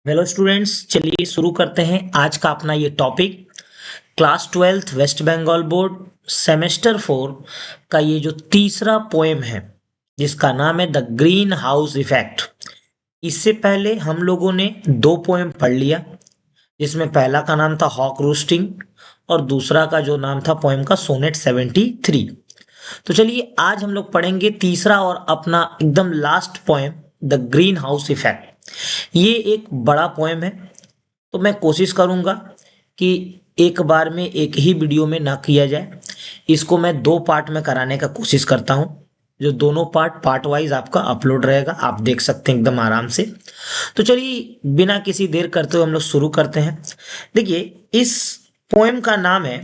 Hello students, चलिए शुरू करते हैं आज का अपना ये topic. Class 12th West Bengal board semester 4 का ये जो तीसरा पोएम है जिसका नाम है द ग्रीन हाउस इफेक्ट। इससे पहले हम लोगों ने दो पोएम पढ़ लिया, जिसमें पहला का नाम था हॉक रूस्टिंग और दूसरा का जो नाम था पोएम का सोनेट 73। तो चलिए आज हम लोग पढ़ेंगे तीसरा और अपना एकदम last poem the greenhouse effect. ये एक बड़ा पोएम है, तो मैं कोशिश करूंगा कि एक बार में एक ही वीडियो में ना किया जाए। इसको मैं दो पार्ट में कराने का कोशिश करता हूं, जो दोनों पार्ट वाइज आपका अपलोड रहेगा, आप देख सकते हैं एकदम आराम से। तो चलिए बिना किसी देर करते हुए हम लोग शुरू करते हैं। देखिए, इस पोएम का नाम है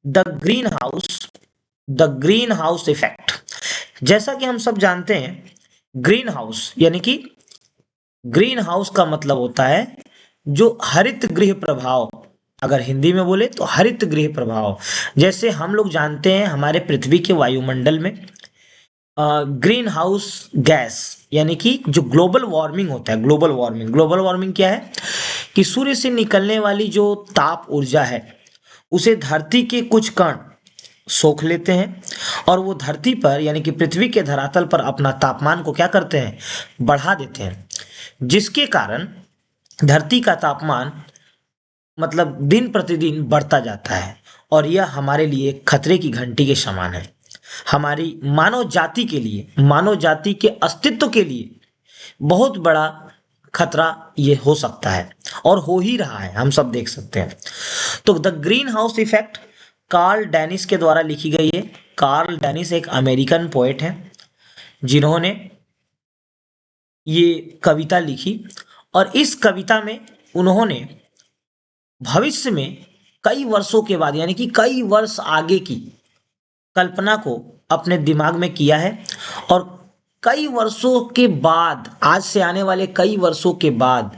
द ग्रीन हाउस इफेक्ट। जैसा कि हम सब जानते हैं, ग्रीन हाउस यानी कि ग्रीन हाउस का मतलब होता है जो हरित गृह प्रभाव। अगर हिंदी में बोले तो हरित गृह प्रभाव। जैसे हम लोग जानते हैं हमारे पृथ्वी के वायुमंडल में ग्रीन हाउस गैस यानी कि जो ग्लोबल वार्मिंग होता है, ग्लोबल वार्मिंग क्या है कि सूर्य से निकलने वाली जो ताप ऊर्जा है उसे धरती के कुछ कण सोख लेते हैं और वो धरती पर यानी कि पृथ्वी के धरातल पर अपना तापमान को क्या करते हैं, बढ़ा देते हैं, जिसके कारण धरती का तापमान मतलब दिन प्रतिदिन बढ़ता जाता है। और यह हमारे लिए खतरे की घंटी के समान है। हमारी मानव जाति के लिए, मानव जाति के अस्तित्व के लिए बहुत बड़ा खतरा ये हो सकता है और हो ही रहा है, हम सब देख सकते हैं। तो the greenhouse effect Carl Dennis के द्वारा लिखी गई है। कार्ल डेनिस एक अमेरिकन पोएट हैं जिन्होंने ये कविता लिखी, और इस कविता में उन्होंने भविष्य में कई वर्षों के बाद यानी कि कई वर्ष आगे की कल्पना को अपने दिमाग में किया है। और कई वर्षों के बाद, आज से आने वाले कई वर्षों के बाद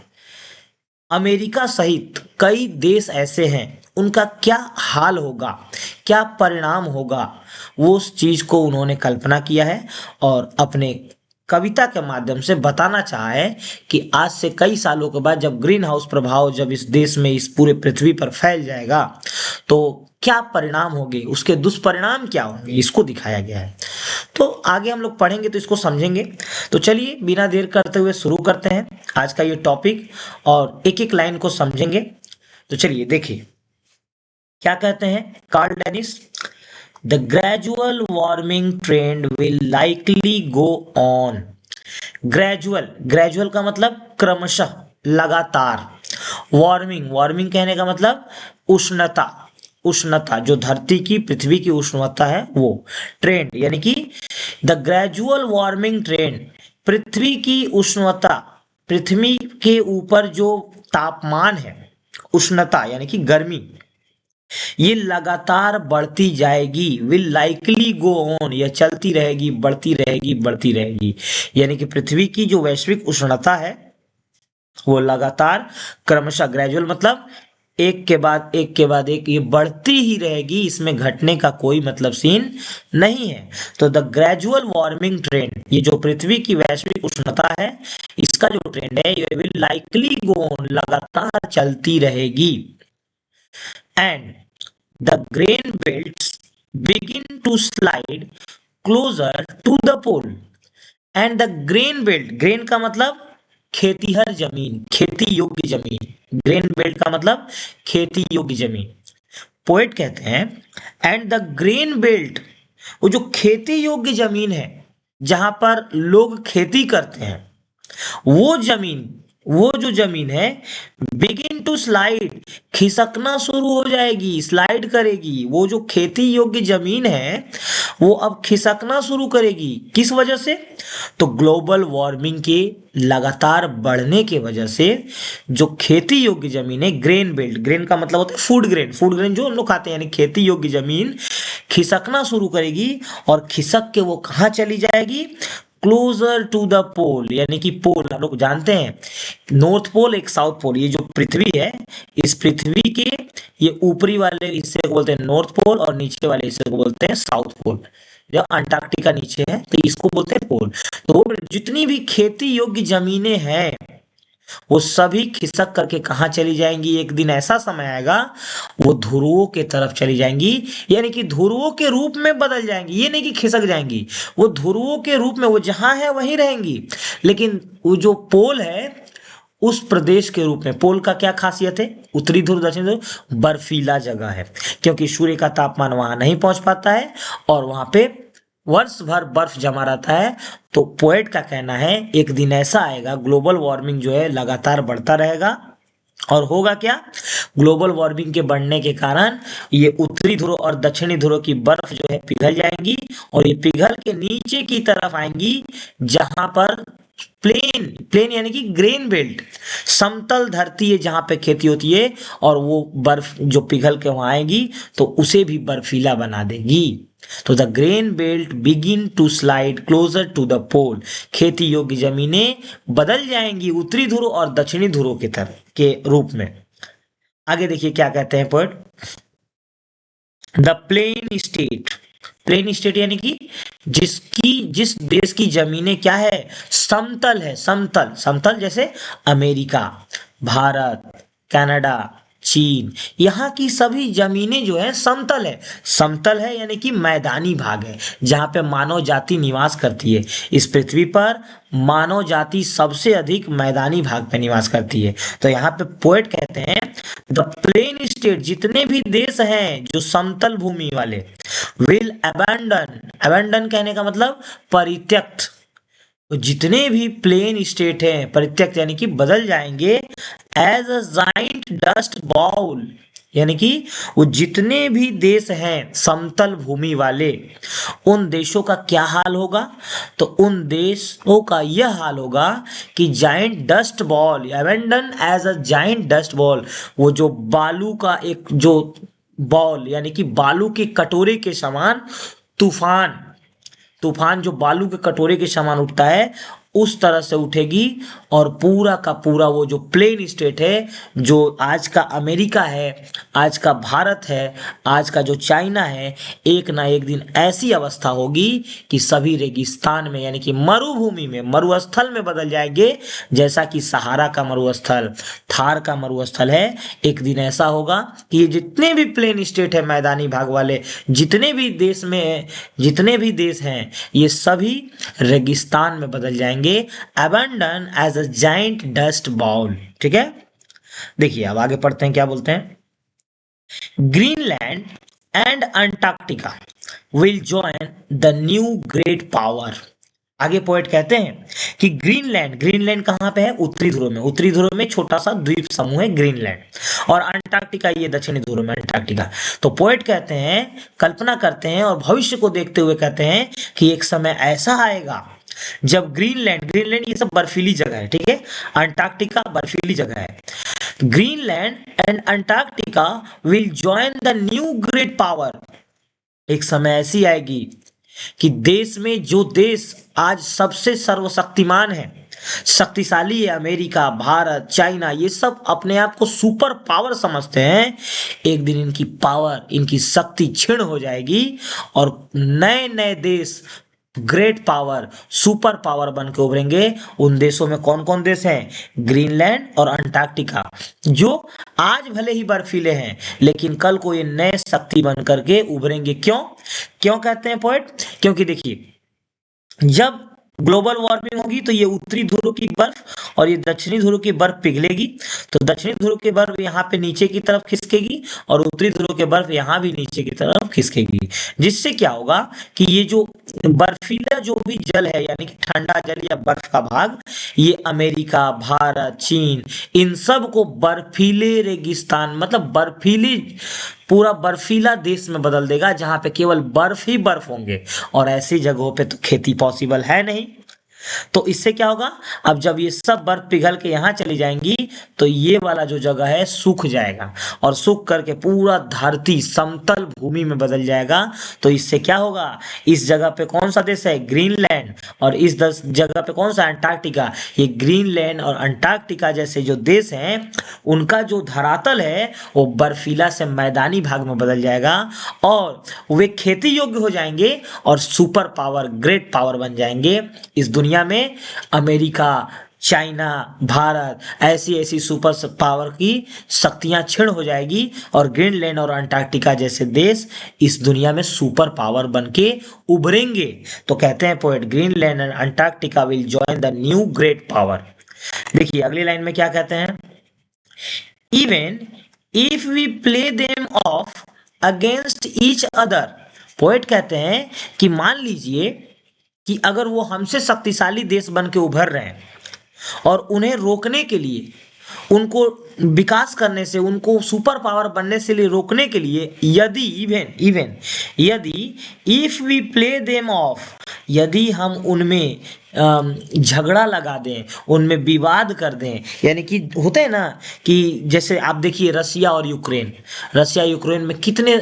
अमेरिका सहित कई देश ऐसे हैं, उनका क्या हाल होगा, क्या परिणाम होगा, वो उस चीज को उन्होंने कल्पना किया है और अपने कविता के माध्यम से बताना चाहा है कि आज से कई सालों के बाद जब ग्रीन हाउस प्रभाव जब इस देश में, इस पूरे पृथ्वी पर फैल जाएगा तो क्या परिणाम होंगे, उसके दुष्परिणाम क्या होंगे, इसको दिखाया गया है। तो आगे हम लोग पढ़ेंगे तो इसको समझेंगे। तो चलिए बिना देर करते हुए शुरू करते हैं आज का ये टॉपिक और एक एक लाइन को समझेंगे। तो चलिए देखिए क्या कहते हैं Carl Dennis. The gradual warming trend will likely go on. Gradual का मतलब क्रमशः, लगातार। वार्मिंग कहने का मतलब उष्णता जो धरती की, पृथ्वी की उष्णता है वो। ट्रेंड यानी कि द ग्रेजुअल वार्मिंग ट्रेंड, पृथ्वी की उष्णता, पृथ्वी के ऊपर जो तापमान है, उष्णता यानी कि गर्मी, ये लगातार बढ़ती जाएगी। विल लाइकली गो ऑन, यह चलती रहेगी, बढ़ती रहेगी। यानी कि पृथ्वी की जो वैश्विक उष्णता है वो लगातार, क्रमशः, ग्रेजुअल मतलब एक के बाद एक ये बढ़ती ही रहेगी, इसमें घटने का कोई मतलब सीन नहीं है। तो द ग्रेजुअल वार्मिंग ट्रेंड, ये जो पृथ्वी की वैश्विक उष्णता है इसका जो ट्रेंड है ये विल लाइकली गो ऑन, लगातार चलती रहेगी। And the grain belts begin to slide closer to the pole. And the grain belt, grain का मतलब खेतीहर जमीन, खेती योग्य जमीन। ग्रेन बेल्ट का मतलब खेती योग्य जमीन। पोएट कहते हैं एंड द ग्रेन बेल्ट, वो जो खेती योग्य जमीन है जहां पर लोग खेती करते हैं, वो जमीन, वो जो जमीन है बिगिन टू स्लाइड, खिसकना शुरू हो जाएगी, स्लाइड करेगी। वो जो खेती योग्य जमीन है वो अब खिसकना शुरू करेगी। किस वजह से? तो ग्लोबल वार्मिंग के लगातार बढ़ने के वजह से जो खेती योग्य जमीन है, ग्रेन बेल्ट, ग्रेन का मतलब होता है फूड ग्रेन जो हम लोग खाते हैं, यानी खेती योग्य जमीन खिसकना शुरू करेगी। और खिसक के वो कहाँ चली जाएगी? क्लोजर टू द पोल, यानी कि पोल हम लोग जानते हैं, नॉर्थ पोल एक साउथ पोल। ये जो पृथ्वी है, इस पृथ्वी के ये ऊपरी वाले हिस्से को बोलते हैं नॉर्थ पोल और नीचे वाले हिस्से को बोलते हैं साउथ पोल। जो अंटार्कटिका नीचे है तो इसको बोलते हैं पोल। तो जितनी भी खेती योग्य जमीनें हैं वो सभी खिसक करके कहाँ चली जाएंगी? एक दिन ऐसा समय आएगा वो ध्रुवों के तरफ चली जाएंगी, यानी कि ध्रुवों के रूप में बदल जाएंगी। ये नहीं कि खिसक जाएंगी, वो ध्रुवों के रूप में, वो जहां है वहीं रहेंगी। लेकिन वो जो पोल है उस प्रदेश के रूप में, पोल का क्या खासियत है? उत्तरी ध्रुव दक्षिण ध्रुव बर्फीला जगह है, क्योंकि सूर्य का तापमान वहां नहीं पहुंच पाता है और वहां पे वर्ष भर बर्फ जमा रहता है। तो पोएट का कहना है एक दिन ऐसा आएगा, ग्लोबल वार्मिंग जो है लगातार बढ़ता रहेगा और होगा क्या? ग्लोबल वार्मिंग के बढ़ने के कारण ये उत्तरी ध्रुव और दक्षिणी ध्रुव की बर्फ जो है पिघल जाएंगी और ये पिघल के नीचे की तरफ आएंगी, जहां पर प्लेन प्लेन यानी कि ग्रेन बेल्ट, समतल धरती है जहां पे खेती होती है, और वो बर्फ जो पिघल के वहां आएगी तो उसे भी बर्फीला बना देगी। तो the grain belt begin to slide closer to the pole, खेती योग्य जमीनें बदल जाएंगी उत्तरी ध्रुव और दक्षिणी ध्रुव की तरफ के रूप में। आगे देखिए क्या कहते हैं poet. The plain state, plain state यानी कि जिस देश की जमीनें क्या है? समतल है, समतल समतल, जैसे अमेरिका, भारत, कनाडा, चीन, यहाँ की सभी जमीनें जो है समतल है। समतल है यानी कि मैदानी भाग है जहाँ पे मानव जाति निवास करती है। इस पृथ्वी पर मानव जाति सबसे अधिक मैदानी भाग पे निवास करती है। तो यहाँ पे पोएट कहते हैं द प्लेन स्टेट, जितने भी देश हैं जो समतल भूमि वाले, विल अबैंडन, अबैंडन कहने का मतलब परित्यक्त, तो जितने भी प्लेन स्टेट हैं परित्यक्त यानी कि बदल जाएंगे, as a giant dust bowl, यानी कि वो जितने भी देश हैं समतल भूमि वाले, उन देशों का क्या हाल होगा? तो उन देशों का यह हाल होगा कि giant dust ball, abandon as a giant dust ball, वो जो बालू का एक जो बॉल यानी कि बालू के कटोरे के समान, तूफान, तूफान जो बालू के कटोरे के समान उठता है उस तरह से उठेगी, और पूरा का पूरा वो जो प्लेन स्टेट है, जो आज का अमेरिका है, आज का भारत है, आज का जो चाइना है, एक ना एक दिन ऐसी अवस्था होगी कि सभी रेगिस्तान में यानी कि मरुभूमि में, मरुस्थल में बदल जाएंगे। जैसा कि सहारा का मरुस्थल, थार का मरुस्थल है, एक दिन ऐसा होगा कि ये जितने भी प्लेन स्टेट है मैदानी भाग वाले, जितने भी देश में, जितने भी देश हैं, ये सभी रेगिस्तान में बदल जाएंगे, abandon as a giant dust bowl. ठीक है, देखिए अब आगे पढ़ते हैं क्या बोलते हैं। Greenland and Antarctica will join the new great power. आगे पोएट कहते हैं कि ग्रीनलैंड, ग्रीनलैंड कहाँ पे है? उत्तरी ध्रुव में, उत्तरी ध्रुव में छोटा सा द्वीप समूह है ग्रीनलैंड, और अंटार्कटिका ये दक्षिणी ध्रुव में अंटार्कटिका। तो पोएट कहते हैं, कल्पना करते हैं और भविष्य को देखते हुए कहते हैं कि एक समय ऐसा आएगा जब ग्रीनलैंड, ग्रीनलैंड ये सब बर्फीली जगह है, ठीक है, अंटार्कटिका बर्फीली जगह है, Greenland and Antarctica will join the new great power. एक समय ऐसी आएगी कि देश में जो देश आज सबसे सर्वशक्तिमान है, शक्तिशाली है, अमेरिका, भारत, चाइना, ये सब अपने आप को सुपर पावर समझते हैं, एक दिन इनकी पावर, इनकी शक्ति क्षीण हो जाएगी और नए नए देश ग्रेट पावर, सुपर पावर बन के उभरेंगे। उन देशों में कौन कौन देश हैं? ग्रीनलैंड और अंटार्कटिका, जो आज भले ही बर्फीले हैं लेकिन कल को ये नए शक्ति बन करके उभरेंगे। क्यों क्यों कहते हैं पोएट? क्योंकि देखिए, जब ग्लोबल वार्मिंग होगी तो ये उत्तरी ध्रुव की बर्फ और ये दक्षिणी ध्रुव की बर्फ पिघलेगी, तो दक्षिणी ध्रुव की बर्फ यहाँ पे नीचे की तरफ खिसकेगी और उत्तरी ध्रुव की बर्फ यहाँ भी नीचे की तरफ खिसकेगी, जिससे क्या होगा कि ये जो बर्फीला जो भी जल है यानी कि ठंडा जल या बर्फ का भाग, ये अमेरिका, भारत, चीन, इन सब को बर्फीले रेगिस्तान, मतलब बर्फीली, पूरा बर्फीला देश में बदल देगा जहां पे केवल बर्फ ही बर्फ होंगे, और ऐसी जगहों पे तो खेती पॉसिबल है नहीं। तो इससे क्या होगा, अब जब ये सब बर्फ पिघल के यहाँ चली जाएंगी तो ये वाला जो जगह है सूख जाएगा, और सूख करके पूरा धरती समतल भूमि में बदल जाएगा। तो इससे क्या होगा, इस जगह पे कौन सा देश है? ग्रीनलैंड, और इस जगह पे कौन सा? अंटार्कटिका। ये ग्रीनलैंड और अंटार्कटिका जैसे जो देश हैं, उनका जो धरातल है वो बर्फीला से मैदानी भाग में बदल जाएगा और वे खेती योग्य हो जाएंगे और सुपर पावर, ग्रेट पावर बन जाएंगे। इस दुनिया में अमेरिका, चाइना, भारत, ऐसी ऐसी सुपर पावर की शक्तियां क्षीण हो जाएगी और ग्रीनलैंड और अंटार्कटिका जैसे देश इस दुनिया में सुपर पावर बन के उभरेंगे। तो कहते हैं poet, Greenland and Antarctica will join the new great power. देखिए अगली लाइन में क्या कहते हैं, even if we play them off against each other. Poet कहते हैं कि मान लीजिए कि अगर वो हमसे शक्तिशाली देश बन के उभर रहे हैं और उन्हें रोकने के लिए, उनको विकास करने से, उनको सुपर पावर बनने से लिए रोकने के लिए, यदि इवन इवन यदि if we play them off, यदि हम उनमें झगड़ा लगा दें, उनमें विवाद कर दें, यानी कि होते हैं ना कि जैसे आप देखिए रसिया और यूक्रेन, रसिया यूक्रेन में कितने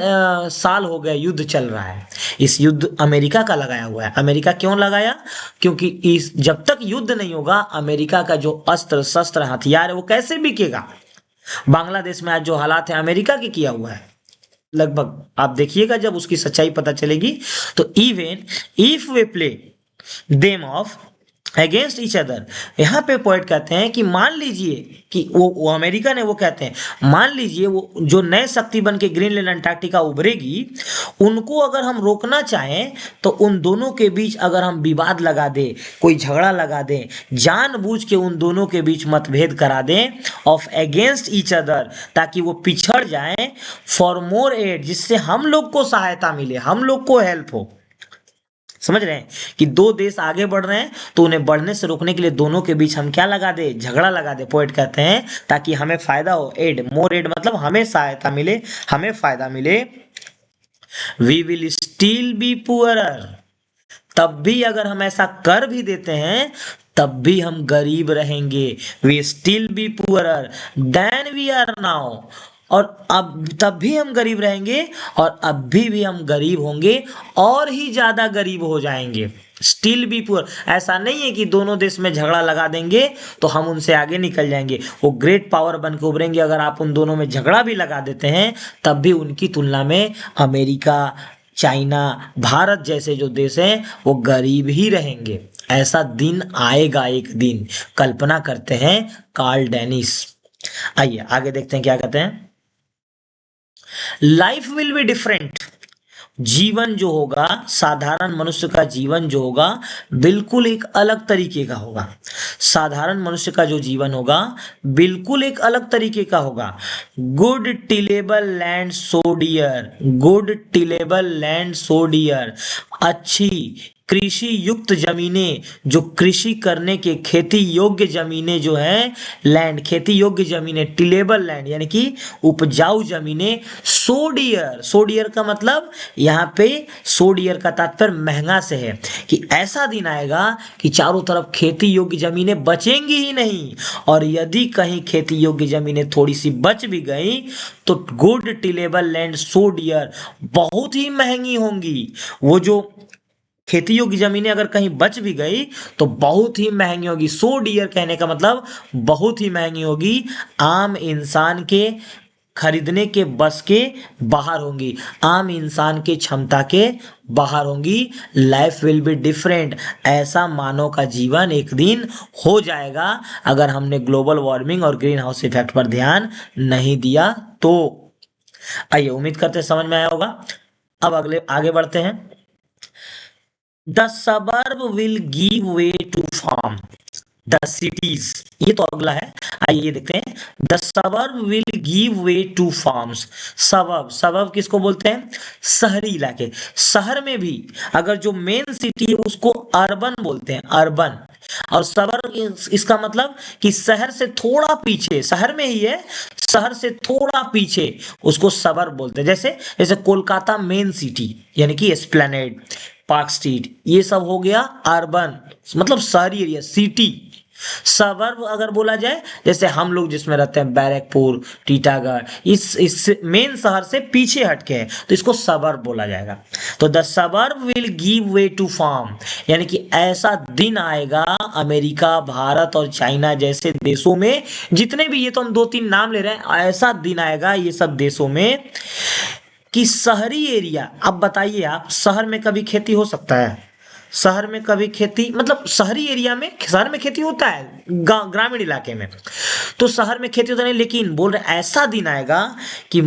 साल हो गए युद्ध चल रहा है। इस युद्ध अमेरिका का लगाया हुआ है। अमेरिका क्यों लगाया? क्योंकि इस जब तक युद्ध नहीं होगा अमेरिका का जो अस्त्र शस्त्र हथियार है वो कैसे बिकेगा। बांग्लादेश में आज जो हालात है अमेरिका के किया हुआ है लगभग, आप देखिएगा जब उसकी सच्चाई पता चलेगी। तो even if way play them off against each other, यहाँ पे पॉइंट कहते हैं कि मान लीजिए कि वो अमेरिका ने, वो कहते हैं मान लीजिए वो जो नए शक्ति बन के ग्रीनलैंड अंटार्कटिका उभरेगी, उनको अगर हम रोकना चाहें तो उन दोनों के बीच अगर हम विवाद लगा दें, कोई झगड़ा लगा दें, जानबूझ के उन दोनों के बीच मतभेद करा दें ऑफ अगेंस्ट ईच अदर, ताकि वो पिछड़ जाएं, फॉर मोर एड, जिससे हम लोग को सहायता मिले, हम लोग को हेल्प हो। समझ रहे हैं कि दो देश आगे बढ़ रहे हैं तो उन्हें बढ़ने से रोकने के लिए दोनों के बीच हम क्या लगा दे, झगड़ा लगा दे। पोएट कहते हैं ताकि हमें फायदा हो, एड, मोर एड मतलब हमें सहायता मिले, हमें फायदा मिले। We will still be poorer, तब भी अगर हम ऐसा कर भी देते हैं तब भी हम गरीब रहेंगे। We still be poorer than we are now, और अब तब भी हम गरीब रहेंगे और अभी भी हम गरीब होंगे और ही ज्यादा गरीब हो जाएंगे। स्टिल बी पुअर, ऐसा नहीं है कि दोनों देश में झगड़ा लगा देंगे तो हम उनसे आगे निकल जाएंगे, वो ग्रेट पावर बन के उभरेंगे। अगर आप उन दोनों में झगड़ा भी लगा देते हैं तब भी उनकी तुलना में अमेरिका, चाइना, भारत जैसे जो देश हैं वो गरीब ही रहेंगे। ऐसा दिन आएगा एक दिन, कल्पना करते हैं कार्ल डेनिस। आइए आगे देखते हैं क्या कहते हैं। लाइफ विल बी डिफरेंट, जीवन जो होगा, साधारण मनुष्य का जीवन जो होगा बिल्कुल एक अलग तरीके का होगा। साधारण मनुष्य का जो जीवन होगा बिल्कुल एक अलग तरीके का होगा। Good tillable land so dear, good tillable land so dear, अच्छी कृषि युक्त जमीनें, जो कृषि करने के खेती योग्य जमीनें जो हैं, लैंड खेती योग्य जमीनें, टिलेबल लैंड यानी कि उपजाऊ जमीनें, सो डियर, सो डियर का मतलब यहाँ पे सो डियर का तात्पर्य महंगा से है कि ऐसा दिन आएगा कि चारों तरफ खेती योग्य जमीनें बचेंगी ही नहीं, और यदि कहीं खेती योग्य जमीनें थोड़ी सी बच भी गई तो good tillable land so dear, बहुत ही महंगी होंगी। वो जो खेती योग्य जमीनें अगर कहीं बच भी गई तो बहुत ही महंगी होगी। सो डियर कहने का मतलब बहुत ही महंगी होगी, आम इंसान के खरीदने के बस के बाहर होंगी, आम इंसान की क्षमता के बाहर होंगी। लाइफ विल बी डिफरेंट, ऐसा मानव का जीवन एक दिन हो जाएगा अगर हमने ग्लोबल वार्मिंग और ग्रीन हाउस इफेक्ट पर ध्यान नहीं दिया तो। आइए उम्मीद करते हैं समझ में आया होगा। अब अगले आगे बढ़ते हैं। The suburb will give way to farm the cities, ये तो अगला है। आइए देखते हैं। The suburb will give way to farms, सबब, सबब किसको बोलते हैं? शहरी इलाके। शहर में भी अगर जो मेन सिटी है उसको अर्बन बोलते हैं, अर्बन। और सबर्ब इसका मतलब कि शहर से थोड़ा पीछे, शहर में ही है, शहर से थोड़ा पीछे उसको सबर्ब बोलते हैं। जैसे जैसे कोलकाता मेन सिटी यानी कि एस्प्लेनेड, पार्क स्ट्रीट, ये सब हो गया अर्बन मतलब शहरी एरिया, सिटी। सबर्ब अगर बोला जाए, जैसे हम लोग जिसमें रहते हैं बैरकपुर, टीटागढ़, इस मेन शहर से पीछे हटके हैं तो इसको सबर्ब बोला जाएगा। तो the suburb will give way to farm, यानी कि ऐसा दिन आएगा अमेरिका, भारत और चाइना जैसे देशों में, जितने भी, ये तो हम दो तीन नाम ले रहे हैं, ऐसा दिन आएगा ये सब देशों में कि शहरी एरिया, अब बताइए आप, शहर में कभी खेती हो सकता है? शहर में कभी खेती, मतलब शहरी एरिया में, शहर में खेती होता है, ग्रामीण इलाके में तो शहर में खेती होता नहीं, लेकिन बोल रहे ऐसा दिन आएगा कि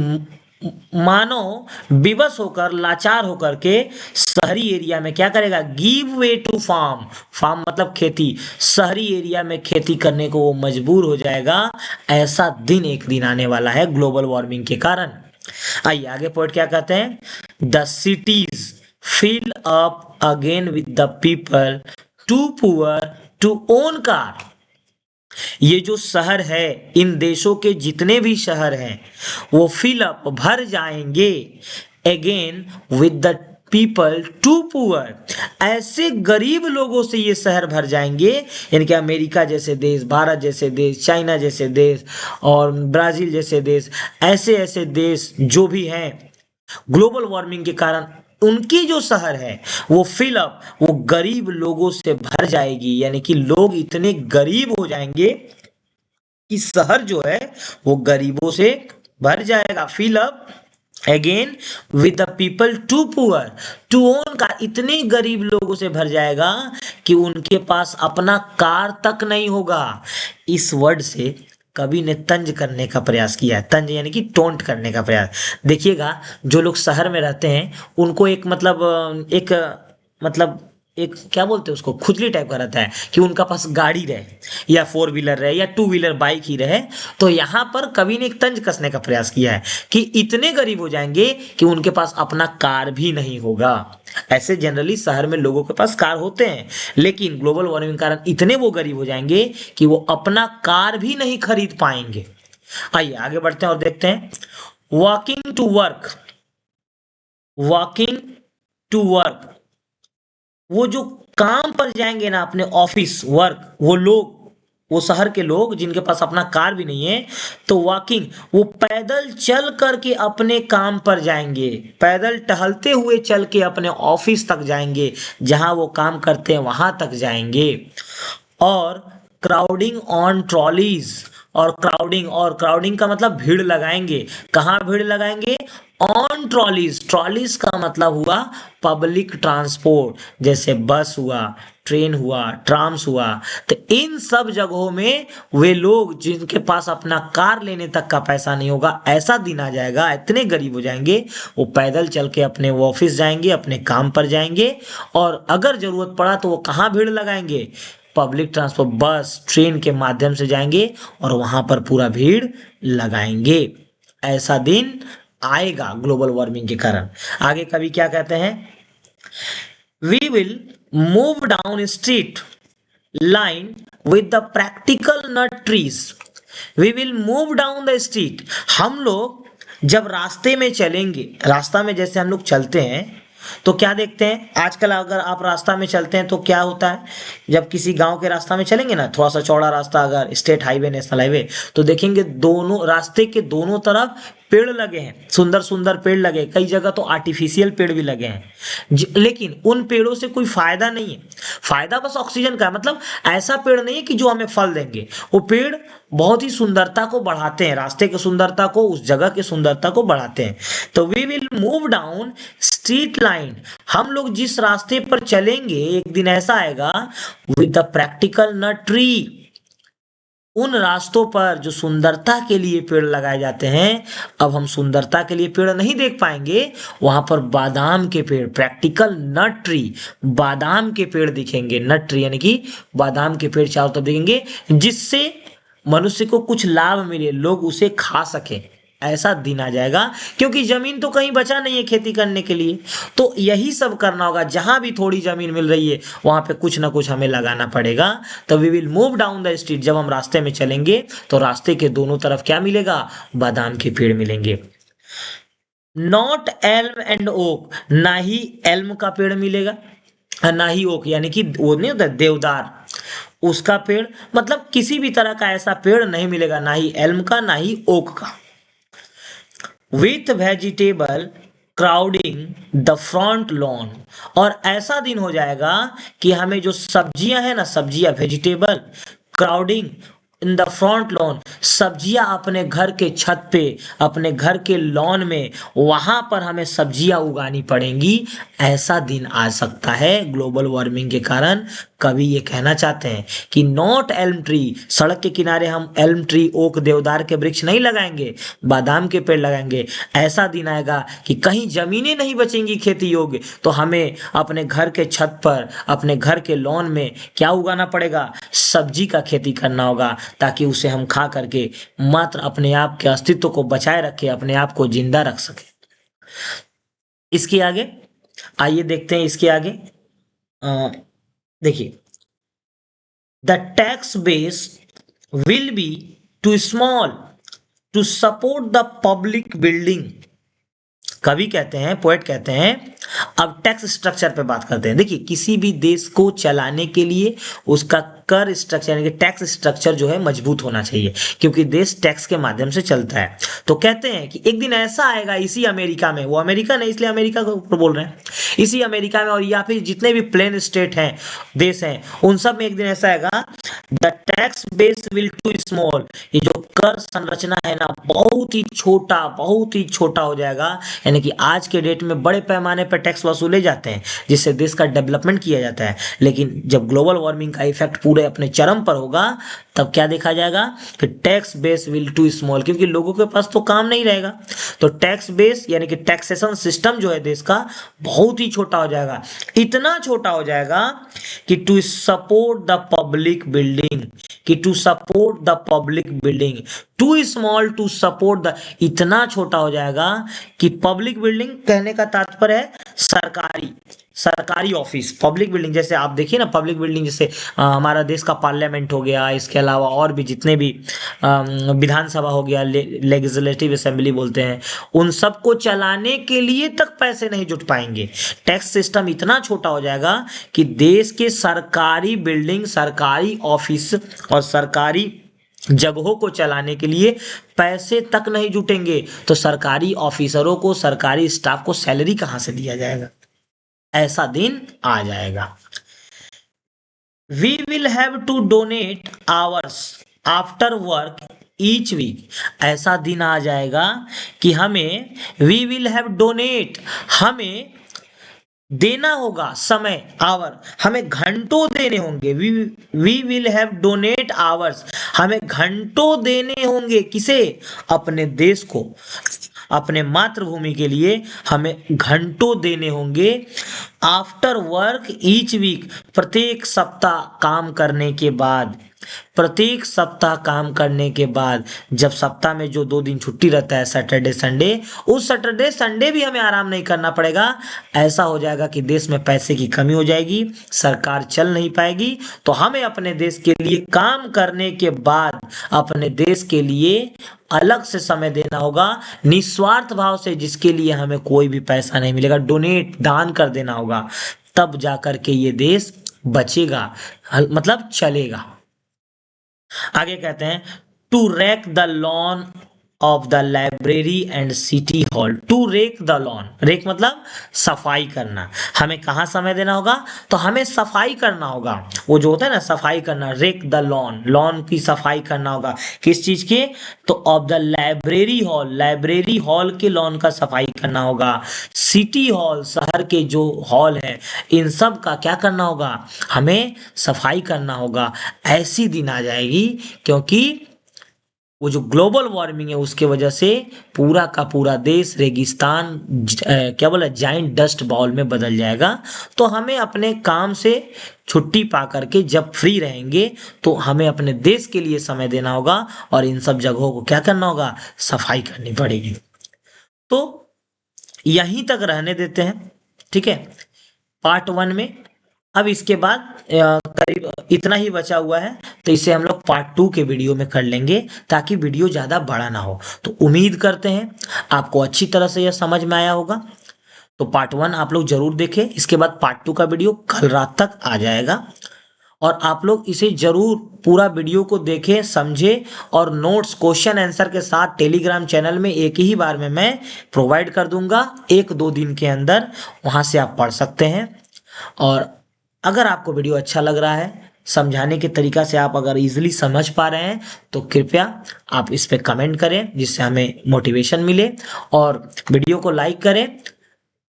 मानव विवश होकर, लाचार होकर के शहरी एरिया में क्या करेगा, give way to farm. Farm मतलब खेती, शहरी एरिया में खेती करने को वो मजबूर हो जाएगा। ऐसा दिन एक दिन आने वाला है ग्लोबल वार्मिंग के कारण। आइए आगे पॉइंट क्या कहते हैं, the cities fill up again with the people too poor to own car। ये जो शहर है, इन देशों के जितने भी शहर हैं वो फिल अप भर जाएंगे again with the people too poor, ऐसे गरीब लोगों से ये शहर भर जाएंगे। यानी कि अमेरिका जैसे देश, भारत जैसे देश, चाइना जैसे देश और ब्राजील जैसे देश, ऐसे ऐसे देश जो भी हैं ग्लोबल वार्मिंग के कारण उनकी जो शहर है वो फिल अप, वो गरीब लोगों से भर जाएगी। यानी कि लोग इतने गरीब हो जाएंगे कि शहर जो है वो गरीबों से भर जाएगा। Fill up again with the people too poor to own car, इतने गरीब लोगों से भर जाएगा कि उनके पास अपना कार तक नहीं होगा। इस वर्ड से कवि ने तंज करने का प्रयास किया है। तंज यानी कि टोंट करने का प्रयास। देखिएगा जो लोग शहर में रहते हैं उनको एक मतलब एक क्या बोलते हैं उसको, खुजली टाइप का रहता है कि उनका पास गाड़ी रहे या फोर व्हीलर रहे या टू व्हीलर बाइक ही रहे। तो यहाँ पर कवि ने एक तंज कसने का प्रयास किया है कि इतने गरीब हो जाएंगे कि उनके पास अपना कार भी नहीं होगा। ऐसे जनरली शहर में लोगों के पास कार होते हैं, लेकिन ग्लोबल वार्मिंग के कारण इतने वो गरीब हो जाएंगे कि वो अपना कार भी नहीं खरीद पाएंगे। आइए आगे बढ़ते हैं और देखते हैं, walking to work. Walking to work, वो जो काम पर जाएंगे ना अपने ऑफिस वर्क, वो लोग, वो शहर के लोग जिनके पास अपना कार भी नहीं है, तो वॉकिंग वो पैदल चल करके अपने काम पर जाएंगे, पैदल टहलते हुए चल के अपने ऑफिस तक जाएंगे, जहां वो काम करते हैं वहां तक जाएंगे। और क्राउडिंग ऑन ट्रॉलीज, और क्राउडिंग का मतलब भीड़ लगाएंगे। कहाँ भीड़ लगाएंगे, ऑन ट्रॉलीज। ट्रॉलीज का मतलब हुआ पब्लिक ट्रांसपोर्ट, जैसे बस हुआ, ट्रेन हुआ, ट्राम्स हुआ। तो इन सब जगहों में वे लोग जिनके पास अपना कार लेने तक का पैसा नहीं होगा, ऐसा दिन आ जाएगा, इतने गरीब हो जाएंगे वो पैदल चल के अपने ऑफिस जाएंगे, अपने काम पर जाएंगे। और अगर जरूरत पड़ा तो वो कहाँ भीड़ लगाएंगे, पब्लिक ट्रांसपोर्ट, बस ट्रेन के माध्यम से जाएंगे और वहां पर पूरा भीड़ लगाएंगे। ऐसा दिन आएगा ग्लोबल वार्मिंग के कारण। आगे कवि क्या कहते हैं, we will move down street line with the practical nut trees. We will move down the street, हम लोग जब रास्ते में चलेंगे, रास्ता में जैसे हम लोग चलते हैं तो क्या देखते हैं आजकल, अगर आप रास्ता में चलते हैं तो क्या होता है, जब किसी गांव के रास्ता में चलेंगे ना, थोड़ा सा चौड़ा रास्ता, अगर स्टेट हाईवे, नेशनल हाईवे, तो देखेंगे दोनों रास्ते के दोनों तरफ पेड़ लगे हैं, सुंदर सुंदर पेड़ लगे, कई जगह तो आर्टिफिशियल पेड़ भी लगे हैं। लेकिन उन पेड़ों से कोई फायदा नहीं है, फायदा बस ऑक्सीजन का, मतलब ऐसा पेड़ नहीं है कि जो हमें फल देंगे। वो पेड़ बहुत ही सुंदरता को बढ़ाते हैं, रास्ते की सुंदरता को, उस जगह की सुंदरता को बढ़ाते हैं। तो we will move down street line, हम लोग जिस रास्ते पर चलेंगे एक दिन ऐसा आएगा, with the practical nut tree, उन रास्तों पर जो सुंदरता के लिए पेड़ लगाए जाते हैं, अब हम सुंदरता के लिए पेड़ नहीं देख पाएंगे, वहां पर बादाम के पेड़, प्रैक्टिकल नट ट्री, बादाम के पेड़ दिखेंगे। नट ट्री यानी कि बादाम के पेड़ चारों तरफ दिखेंगे, जिससे मनुष्य को कुछ लाभ मिले, लोग उसे खा सके। ऐसा दिन आ जाएगा, क्योंकि जमीन तो कहीं बचा नहीं है खेती करने के लिए, तो यही सब करना होगा। जहां भी थोड़ी जमीन मिल रही है वहां पे कुछ ना कुछ हमें लगाना पड़ेगा। तो we will move down the street, जब हम रास्ते में चलेंगे तो रास्ते के दोनों तरफ क्या मिलेगा, बादाम के पेड़ मिलेंगे। नॉट एल्म एंड ओक, ना ही एल्म का पेड़ मिलेगा ना ही ओक, यानी कि वो नहीं होता देवदार, उसका पेड़, मतलब किसी भी तरह का ऐसा पेड़ नहीं मिलेगा, ना ही एल्म का ना ही ओक का। With vegetable crowding the front lawn, और ऐसा दिन हो जाएगा कि हमें जो सब्जियां हैं ना, सब्जियां vegetable crowding, in the front lawn, सब्जियां अपने घर के छत पे, अपने घर के लॉन में, वहां पर हमें सब्जियां उगानी पड़ेंगी। ऐसा दिन आ सकता है ग्लोबल वार्मिंग के कारण। कवि ये कहना चाहते हैं कि नॉट एल्म ट्री, सड़क के किनारे हम एल्म ट्री, ओक, देवदार के वृक्ष नहीं लगाएंगे, बादाम के पेड़ लगाएंगे। ऐसा दिन आएगा कि कहीं जमीनें नहीं बचेंगी खेती योग्य, तो हमें अपने घर के छत पर, अपने घर के लॉन में क्या उगाना पड़ेगा? सब्जी का खेती करना होगा, ताकि उसे हम खा करके मात्र अपने आप के अस्तित्व को बचाए रखें, अपने आप को जिंदा रख सके। इसके आगे आइए देखते हैं, इसके आगे देखिए, the tax base will be too small to support the public building. कवि कहते हैं, पोएट कहते हैं, अब टैक्स स्ट्रक्चर पे बात करते हैं। देखिए, किसी भी देश को चलाने के लिए उसका कर स्ट्रक्चर यानी कि टैक्स स्ट्रक्चर जो है मजबूत होना चाहिए, क्योंकि देश टैक्स के माध्यम से चलता है। तो कहते हैं कि एक दिन ऐसा आएगा इसी अमेरिका में, वो अमेरिका नहीं इसलिए अमेरिका को ऊपर बोल रहे हैं, इसी अमेरिका में और या फिर जितने भी प्लेन स्टेट हैं, देश हैं, उन सब में एक दिन ऐसा आएगा, the tax base will too small, ये जो कर संरचना है ना, बहुत ही छोटा हो जाएगा। यानी कि आज के डेट में बड़े पैमाने पर टैक्स वसूले जाते हैं, जिससे देश का डेवलपमेंट किया जाता है। लेकिन जब ग्लोबल वार्मिंग का इफेक्ट पूरे अपने चरम पर होगा, तब क्या देखा जाएगा कि tax base will too small, क्योंकि लोगों के पास तो काम नहीं रहेगा। तो टैक्स बेस यानी कि टैक्सेशन सिस्टम जो है देश का, बहुत ही छोटा हो जाएगा। इतना छोटा हो जाएगा कि to support the public building, too small to support the, इतना छोटा हो जाएगा कि पब्लिक बिल्डिंग कहने का तात्पर्य है सरकारी ऑफिस। पब्लिक बिल्डिंग जैसे आप देखिए ना, पब्लिक बिल्डिंग जैसे हमारा देश का पार्लियामेंट हो गया, इसके अलावा और भी जितने भी विधानसभा हो गया, लेजिस्लेटिव असेंबली बोलते हैं, उन सबको चलाने के लिए तक पैसे नहीं जुट पाएंगे। टैक्स सिस्टम इतना छोटा हो जाएगा कि देश के सरकारी बिल्डिंग, सरकारी ऑफिस और सरकारी जगहों को चलाने के लिए पैसे तक नहीं जुटेंगे। तो सरकारी ऑफिसरों को, सरकारी स्टाफ को सैलरी कहां से दिया जाएगा? ऐसा दिन आ जाएगा। We will have to donate hours after work each week, ऐसा दिन आ जाएगा कि हमें, वी विल हैव डोनेट, हमें देना होगा समय, आवर, हमें घंटों देने होंगे। We will have donate hours, हमें घंटों देने होंगे। किसे? अपने देश को, अपने मातृभूमि के लिए हमें घंटों देने होंगे। आफ्टर वर्क ईच वीक, प्रत्येक सप्ताह काम करने के बाद, जब सप्ताह में जो 2 दिन छुट्टी रहता है, सैटरडे संडे, उस सैटरडे संडे भी हमें आराम नहीं करना पड़ेगा। ऐसा हो जाएगा कि देश में पैसे की कमी हो जाएगी, सरकार चल नहीं पाएगी। तो हमें अपने देश के लिए काम करने के बाद अपने देश के लिए अलग से समय देना होगा, निस्वार्थ भाव से, जिसके लिए हमें कोई भी पैसा नहीं मिलेगा। डोनेट, दान कर देना होगा, तब जाकर के ये देश बचेगा, मतलब चलेगा। आगे कहते हैं, to rake the lawn of the library and city hall. To rake the lawn, rake मतलब सफाई करना। हमें कहाँ समय देना होगा? तो हमें सफाई करना होगा, वो जो होता है ना सफाई करना, रेक द लॉन, लॉन की सफाई करना होगा। किस चीज के? तो of the library hall, library hall के लॉन का सफाई करना होगा। सिटी हॉल, शहर के जो हॉल है, इन सब का क्या करना होगा? हमें सफाई करना होगा। ऐसी दिन आ जाएगी, क्योंकि वो जो ग्लोबल वार्मिंग है उसके वजह से पूरा का पूरा देश रेगिस्तान, क्या बोला, जाइंट डस्ट बॉल में बदल जाएगा। तो हमें अपने काम से छुट्टी पा करके जब फ्री रहेंगे, तो हमें अपने देश के लिए समय देना होगा और इन सब जगहों को क्या करना होगा? सफाई करनी पड़ेगी। तो यहीं तक रहने देते हैं, ठीक है, पार्ट 1 में। अब इसके बाद करीब इतना ही बचा हुआ है, तो इसे हम लोग पार्ट 2 के वीडियो में कर लेंगे, ताकि वीडियो ज़्यादा बड़ा ना हो। तो उम्मीद करते हैं आपको अच्छी तरह से यह समझ में आया होगा। तो पार्ट 1 आप लोग जरूर देखें, इसके बाद पार्ट 2 का वीडियो कल रात तक आ जाएगा। और आप लोग इसे जरूर पूरा वीडियो को देखें, समझें, और नोट्स, क्वेश्चन आंसर के साथ टेलीग्राम चैनल में एक ही बार में मैं प्रोवाइड कर दूंगा, 1-2 दिन के अंदर। वहाँ से आप पढ़ सकते हैं। और अगर आपको वीडियो अच्छा लग रहा है समझाने के तरीका से आप अगर इजीली समझ पा रहे हैं तो कृपया आप इस पे कमेंट करें, जिससे हमें मोटिवेशन मिले, और वीडियो को लाइक करें।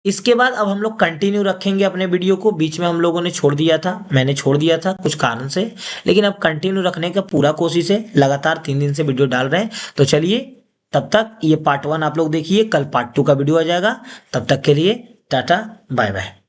इसके बाद अब हम लोग कंटिन्यू रखेंगे अपने वीडियो को। बीच में हम लोगों ने छोड़ दिया था, मैंने छोड़ दिया था कुछ कारण से, लेकिन अब कंटिन्यू रखने का पूरा कोशिश है। लगातार 3 दिन से वीडियो डाल रहे हैं। तो चलिए, तब तक ये पार्ट 1 आप लोग देखिए, कल पार्ट 2 का वीडियो आ जाएगा। तब तक के लिए टाटा बाय बाय।